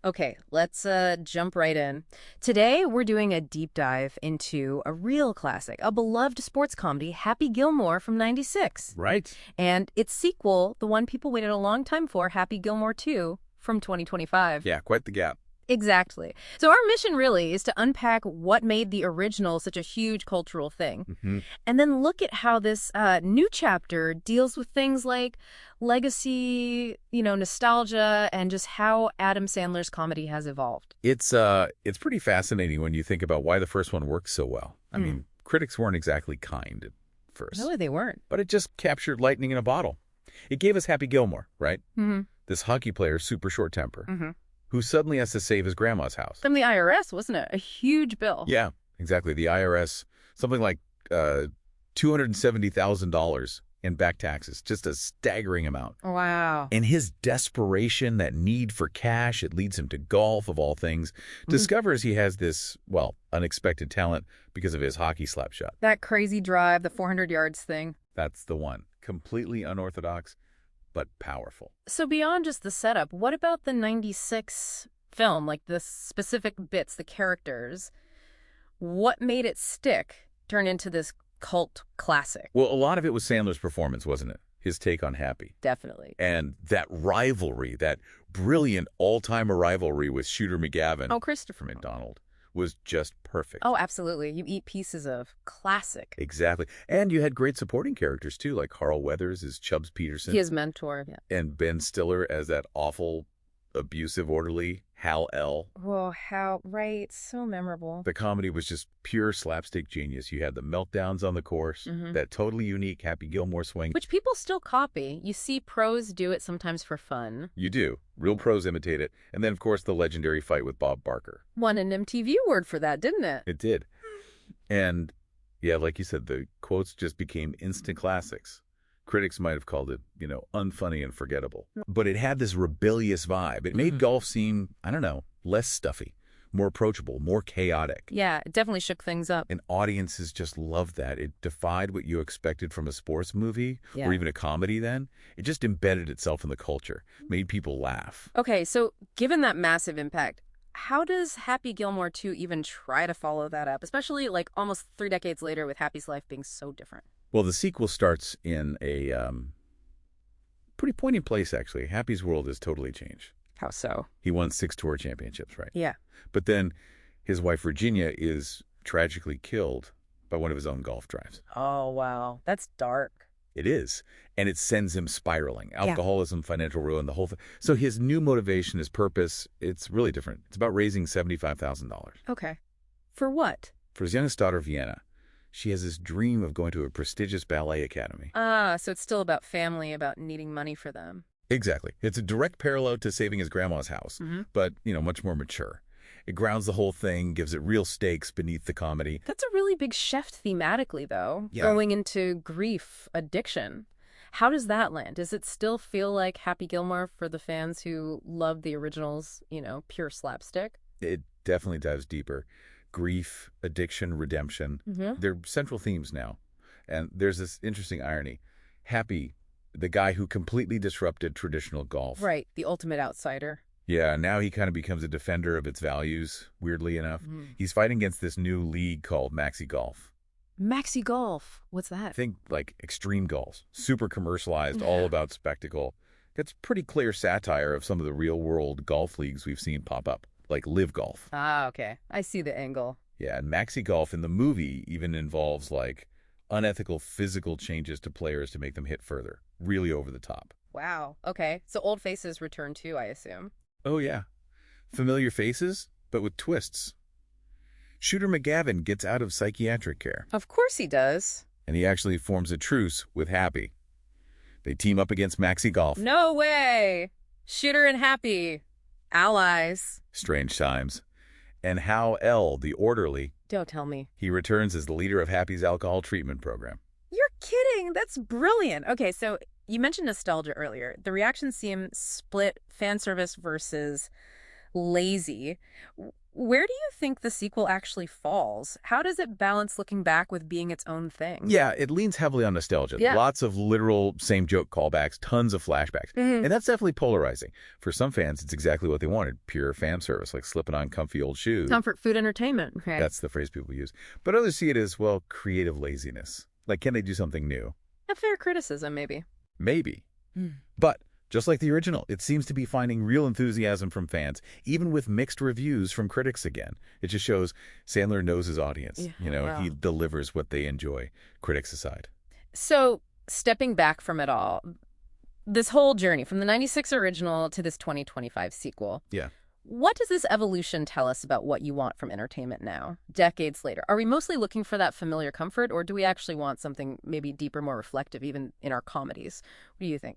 Okay, let's jump right in. Today, we're doing a deep dive into a real classic, a beloved sports comedy, Happy Gilmore from '96. Right. And its sequel, the one people waited a long time for, Happy Gilmore 2 from 2025. Yeah, quite the gap. Exactly. So our mission really is to unpack what made the original such a huge cultural thing, and then look at how this new chapter deals with things like legacy, nostalgia, and just how Adam Sandler's comedy has evolved. It's pretty fascinating when you think about why the first one worked so well. I mean, critics weren't exactly kind at first. Really, they weren't. But it just captured lightning in a bottle. It gave us Happy Gilmore, right? Mm-hmm. This hockey player, super short temper, Mm-hmm. who suddenly has to save his grandma's house. From the IRS, wasn't it? A huge bill. Yeah, exactly. The IRS, something like $270,000 in back taxes, just a staggering amount. Wow. And his desperation, that need for cash, it leads him to golf, of all things, discovers he has this, well, unexpected talent because of his hockey slap shot. That crazy drive, the 400 yards thing. That's the one. Completely unorthodox, but powerful. So beyond just the setup, what about the '96 film, like the specific bits, the characters? What made it stick, turn into this cult classic? Well, a lot of it was Sandler's performance, wasn't it? His take on Happy. Definitely. And that rivalry, that brilliant all-timer rivalry with Shooter McGavin Oh, Christopher. from McDonald, was just perfect. Oh, absolutely. You eat pieces of classic. Exactly. And you had great supporting characters, too, like Carl Weathers as Chubbs Peterson. His mentor, yeah. And Ben Stiller as that awful, abusive orderly, Hal L. Oh, how, right. So memorable. The comedy was just pure slapstick genius. You had the meltdowns on the course, that totally unique Happy Gilmore swing. Which people still copy. You see pros do it sometimes for fun. You do. Real pros imitate it. And then, of course, the legendary fight with Bob Barker. Won an MTV award for that, didn't it? It did. And, yeah, like you said, the quotes just became instant classics. Critics might have called it, unfunny and forgettable. But it had this rebellious vibe. It made golf seem, I don't know, less stuffy, more approachable, more chaotic. Yeah, it definitely shook things up. And audiences just loved that. It defied what you expected from a sports movie or even a comedy then. It just embedded itself in the culture, made people laugh. Okay, so given that massive impact, how does Happy Gilmore 2 even try to follow that up, especially like almost 3 decades later with Happy's life being so different? Well, the sequel starts in a pretty poignant place, actually. Happy's world has totally changed. How so? He won 6 tour championships, right? Yeah. But then his wife, Virginia, is tragically killed by one of his own golf drives. Oh, wow. That's dark. It is. And it sends him spiraling. Alcoholism, financial ruin, the whole thing. So his new motivation, his purpose, it's really different. It's about raising $75,000. Okay. For what? For his youngest daughter, Vienna. She has this dream of going to a prestigious ballet academy. Ah, so it's still about family, about needing money for them. Exactly. It's a direct parallel to saving his grandma's house, but, much more mature. It grounds the whole thing, gives it real stakes beneath the comedy. That's a really big shift thematically, though, Yeah. going into grief, addiction. How does that land? Does it still feel like Happy Gilmore for the fans who loved the originals, pure slapstick? It definitely dives deeper. Grief, addiction, redemption. They're central themes now. And there's this interesting irony. Happy, the guy who completely disrupted traditional golf. Right, the ultimate outsider. Yeah, now he kind of becomes a defender of its values, weirdly enough. He's fighting against this new league called Maxi Golf. Maxi Golf. What's that? Think like extreme golf, super commercialized, all about spectacle. It's pretty clear satire of some of the real-world golf leagues we've seen pop up, like Live Golf. Ah, okay. I see the angle. Yeah, and Maxi Golf in the movie even involves, like, unethical physical changes to players to make them hit further. Really over the top. Wow. Okay. So old faces return too, I assume. Oh, yeah. Familiar faces, but with twists. Shooter McGavin gets out of psychiatric care. Of course he does. And he actually forms a truce with Happy. They team up against Maxi Golf. No way! Shooter and Happy. Allies. Strange times. And Hal L., the orderly, Don't tell me. he returns as the leader of Happy's alcohol treatment program. You're kidding. That's brilliant. Okay, so you mentioned nostalgia earlier. The reactions seem split, fan service versus lazy. Where do you think the sequel actually falls? How does it balance looking back with being its own thing? Yeah, it leans heavily on nostalgia. Yeah. Lots of literal same-joke callbacks, tons of flashbacks. And that's definitely polarizing. For some fans, it's exactly what they wanted, pure fan service, like slipping on comfy old shoes. Comfort food entertainment. Right. That's the phrase people use. But others see it as, well, creative laziness. Like, can they do something new? A fair criticism, maybe. Maybe. But just like the original, it seems to be finding real enthusiasm from fans, even with mixed reviews from critics again. It just shows Sandler knows his audience. Yeah, He delivers what they enjoy, critics aside. So, stepping back from it all, this whole journey from the 96 original to this 2025 sequel. Yeah. What does this evolution tell us about what you want from entertainment now, decades later? Are we mostly looking for that familiar comfort, or do we actually want something maybe deeper, more reflective, even in our comedies? What do you think?